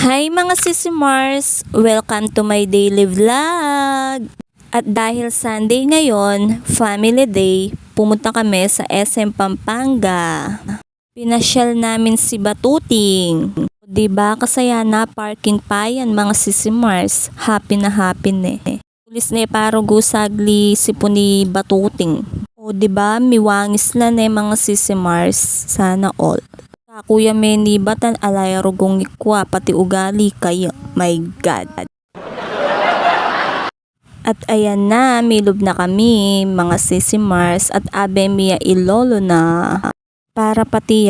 Hi mga Sisi Mars! Welcome to my daily vlog! At dahil Sunday ngayon, family day, pumunta kami sa SM Pampanga. Pinasyal namin si Batuting. Diba kasaya na parking pa yan mga Sisi Mars. Happy na happy ne. Pulis na paro gusagli si puni Batuting. O diba miwangis na ne mga Sisi Mars. Sana all. Kuya Meni batan alay rugong ikwa pati ugali kaya my God. At ayan na, milob na kami mga Sisi Mars at abe miya ilolo na para pati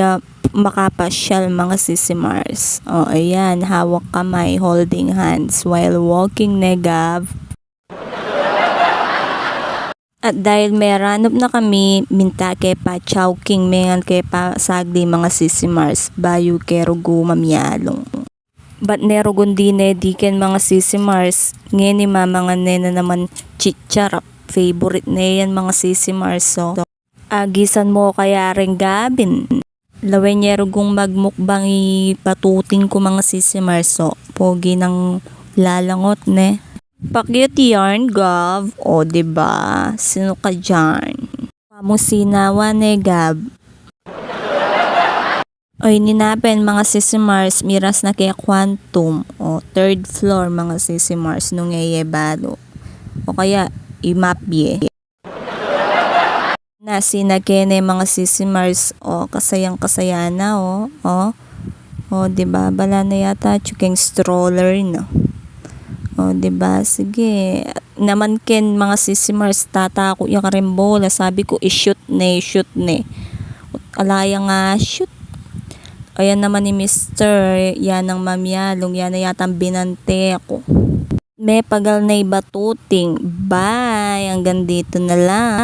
makapasyal mga Sisi Mars. O ayan, hawak kamay holding hands while walking negav. At dahil may ranop na kami, minta kay pa chowking mengan kay pa sagdi mga Sisi Mars, bayo kay rugo mamyalong. But nerogon din diken mga Sisi Mars, ngeni mga nena naman chichar, favorite na yan mga Sisi Mars. So, agisan mo kaya rin gabin. Lawen niya rugong magmukbang ipatuting ko mga Sisi Mars. So, pogi ng lalangot ne. Pakyut yarn Gab, o diba? Sino ka dyan? Pamusinawa ne Gab. Oy, ninapen mga Sisi Mars, miras na kay Quantum, o third floor mga Sisi Mars nung balo. O kaya, imapye. Nasinagene mga Sisi Mars, o kasayang kasaya na, o diba? Bala na yata, chuking stroller, no? O, diba? Sige. Naman ken mga Sisi Mars, tatako yung karimbola. Sabi ko, shoot ne. Alaya nga, shoot. Ayan naman ni Mr. Yan ang mamyalong. Yan na yatang binante ako. May pagal na Batuting. Bye. Hanggang dito na lang.